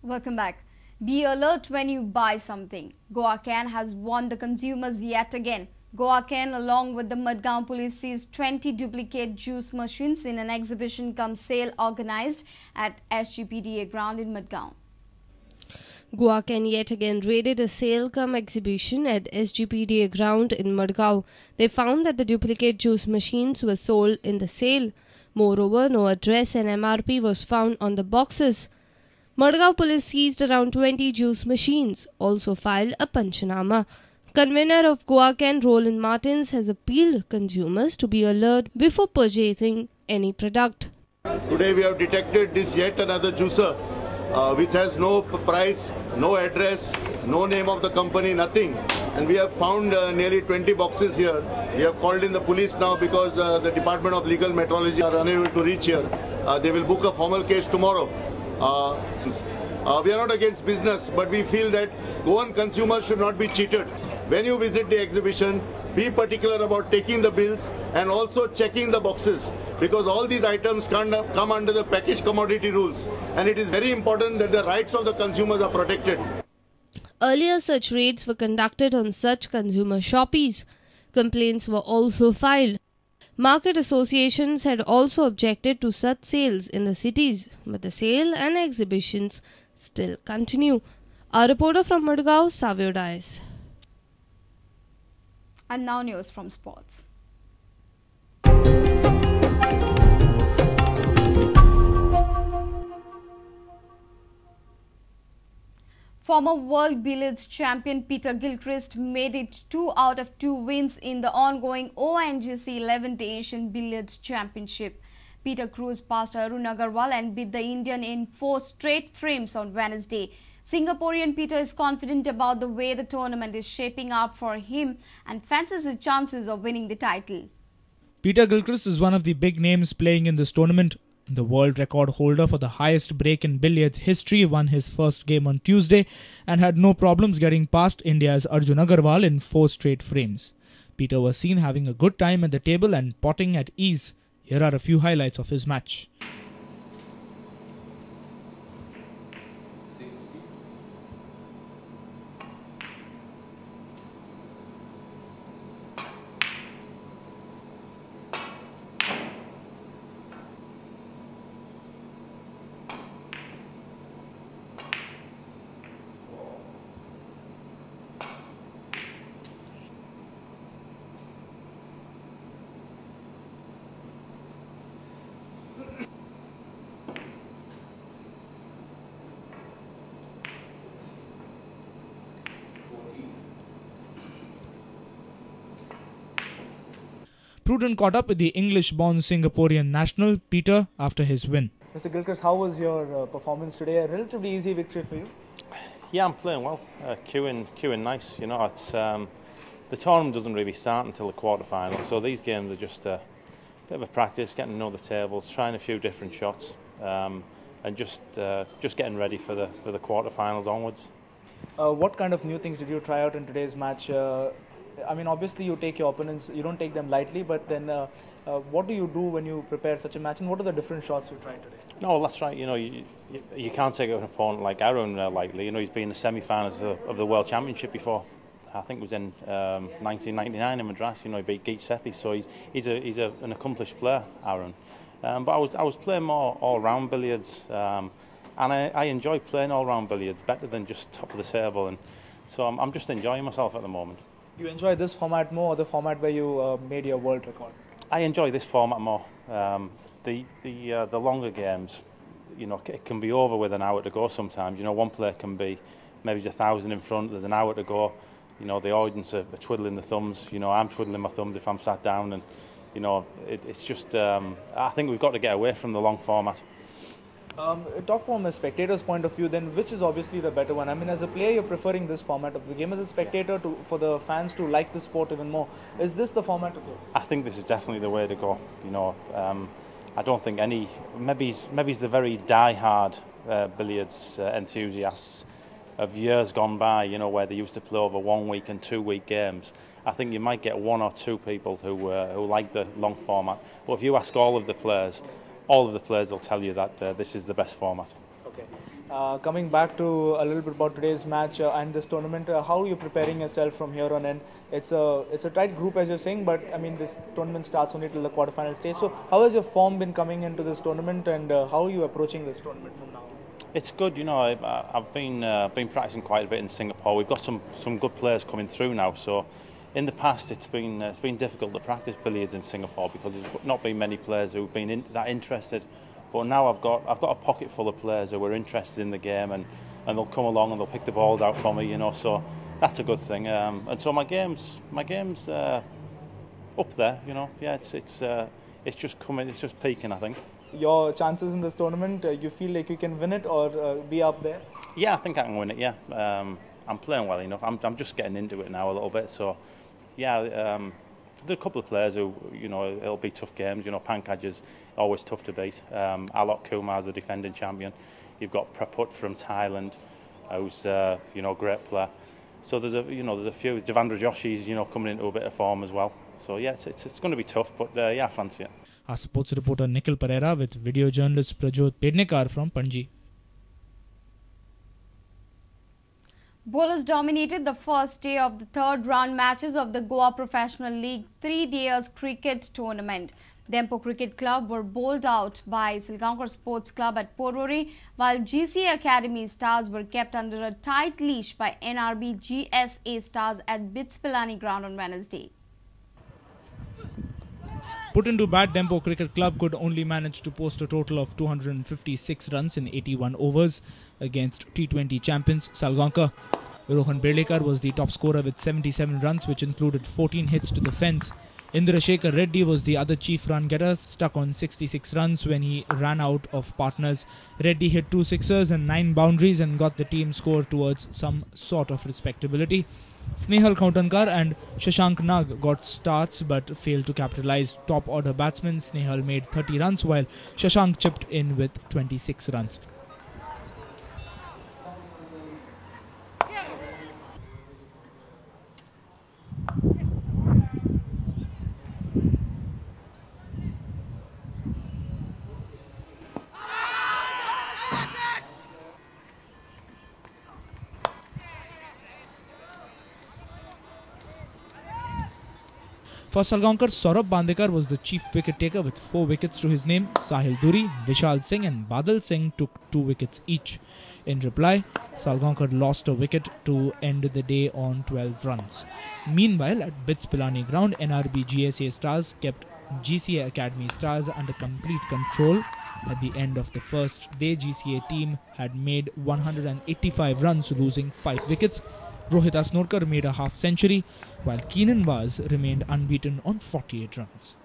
Welcome back. Be alert when you buy something. Goa Can has won the consumers yet again. Goa Can, along with the Madgaon police, seized 20 duplicate juice machines in an exhibition cum sale organized at SGPDA ground in Madgaon. Goa Can yet again raided a sale cum exhibition at SGPDA ground in Madgaon. They found that the duplicate juice machines were sold in the sale. Moreover, no address and MRP was found on the boxes. Madgaon police seized around 20 juice machines, also filed a Panchanama. Convener of Goa Can, Roland Martins, has appealed consumers to be alert before purchasing any product. Today we have detected this yet another juicer which has no price, no address, no name of the company, nothing. And we have found nearly 20 boxes here. We have called in the police now because the Department of Legal Metrology are unable to reach here. They will book a formal case tomorrow. We are not against business, but we feel that Goan consumers should not be cheated. When you visit the exhibition, be particular about taking the bills and also checking the boxes, because all these items come under the package commodity rules, and it is very important that the rights of the consumers are protected. Earlier, such raids were conducted on such consumer shoppies. Complaints were also filed. Market associations had also objected to such sales in the cities, but the sale and exhibitions still continue. Our reporter from Madgaon, Savio Dias. And now news from sports. Former World Billiards Champion Peter Gilchrist made it 2 out of 2 wins in the ongoing ONGC 11th Asian Billiards Championship. Peter cruised past Arun Agrawal and beat the Indian in 4 straight frames on Wednesday. Singaporean Peter is confident about the way the tournament is shaping up for him and fancies his chances of winning the title. Peter Gilchrist is one of the big names playing in this tournament. The world record holder for the highest break in billiards history won his first game on Tuesday and had no problems getting past India's Arun Agrawal in 4 straight frames. Peter was seen having a good time at the table and potting at ease. Here are a few highlights of his match. Prudent caught up with the English-born Singaporean national Peter after his win. Mr. Gilchrist, how was your performance today? A relatively easy victory for you? Yeah, I'm playing well. Queuing nice. You know, it's the tournament doesn't really start until the quarterfinals, so these games are just a bit of a practice, getting to know the tables, trying a few different shots, and just getting ready for the quarterfinals onwards. What kind of new things did you try out in today's match? I mean, obviously you take your opponents, you don't take them lightly, but then what do you do when you prepare such a match, and what are the different shots you tried today? No, well, that's right. You know, you can't take an opponent like Arun lightly. You know, he's been in the semi-finals of the World Championship before. I think it was in 1999 in Madras. You know, he beat Giuseppe, so he's an accomplished player, Arun. But I was playing more all-round billiards, and I enjoy playing all-round billiards better than just top of the table, and so I'm just enjoying myself at the moment. You enjoy this format more, or the format where you made your world record? I enjoy this format more. The longer games, you know, it can be over with an hour to go sometimes. You know, one player can be maybe 1,000 in front, there's an hour to go. You know, the audience are twiddling the thumbs. You know, I'm twiddling my thumbs if I'm sat down, and you know, it's just. I think we've got to get away from the long format. Talk from a spectator's point of view, then which is obviously the better one? I mean, as a player, you're preferring this format of the game. As a spectator, for the fans to like the sport even more, is this the format to go? I think this is definitely the way to go. You know, I don't think maybe it's the very die-hard billiards enthusiasts of years gone by, you know, where they used to play over 1 week and 2 week games. I think you might get 1 or 2 people who like the long format. But if you ask all of the players will tell you that this is the best format. Okay. Coming back to a little bit about today's match and this tournament, how are you preparing yourself from here on in? It's a tight group as you're saying, but I mean this tournament starts only till the quarterfinal stage. So how has your form been coming into this tournament, and how are you approaching this tournament from now on? It's good, you know. I've been practicing quite a bit in Singapore. We've got some good players coming through now. So in the past, it's been difficult to practice billiards in Singapore because there's not been many players who've been that interested. But now I've got a pocket full of players who are interested in the game, and they'll come along and they'll pick the balls out for me, you know. So that's a good thing. And so my game's up there, you know. Yeah, it's just coming. It's just peaking, I think. Your chances in this tournament, you feel like you can win it or be up there? Yeah, I think I can win it. Yeah, I'm playing well enough. I'm just getting into it now a little bit. So yeah, there are a couple of players who, you know, it'll be tough games. You know, Pankaj is always tough to beat. Alok Kumar is the defending champion. You've got Praput from Thailand, who's you know, great player. So there's a few. Devendra Joshi's, you know, coming into a bit of form as well. So yeah, it's going to be tough, but yeah, I fancy it. Our sports reporter Nikhil Pereira with video journalist Prajot Pednekar from Panji. Bowlers dominated the first day of the third round matches of the Goa Professional League 3-day cricket tournament. Dempo Cricket Club were bowled out by Salgaonkar Sports Club at Porvorim, while GCA Academy Stars were kept under a tight leash by NRB GSA Stars at BITS Pilani ground on Wednesday. Put into bat, Dempo Cricket Club could only manage to post a total of 256 runs in 81 overs against T20 champions Salgaonkar. Rohan Berlekar was the top scorer with 77 runs, which included 14 hits to the fence. Indrashekar Reddy was the other chief run getter, stuck on 66 runs when he ran out of partners. Reddy hit 2 sixers and 9 boundaries and got the team score towards some sort of respectability. Snehal Kautankar and Shashank Nag got starts but failed to capitalize. Top order batsman Snehal made 30 runs while Shashank chipped in with 26 runs. For Salgaonkar, Saurabh Bandekar was the chief wicket taker with 4 wickets to his name. Sahil Duri, Vishal Singh and Badal Singh took 2 wickets each. In reply, Salgaonkar lost a wicket to end the day on 12 runs. Meanwhile, at BITS Pilani ground, NRB GSA Stars kept GCA Academy Stars under complete control. At the end of the first day, GCA team had made 185 runs, losing 5 wickets. Rohit Asnorkar made a half-century, while Keenan Vaz remained unbeaten on 48 runs.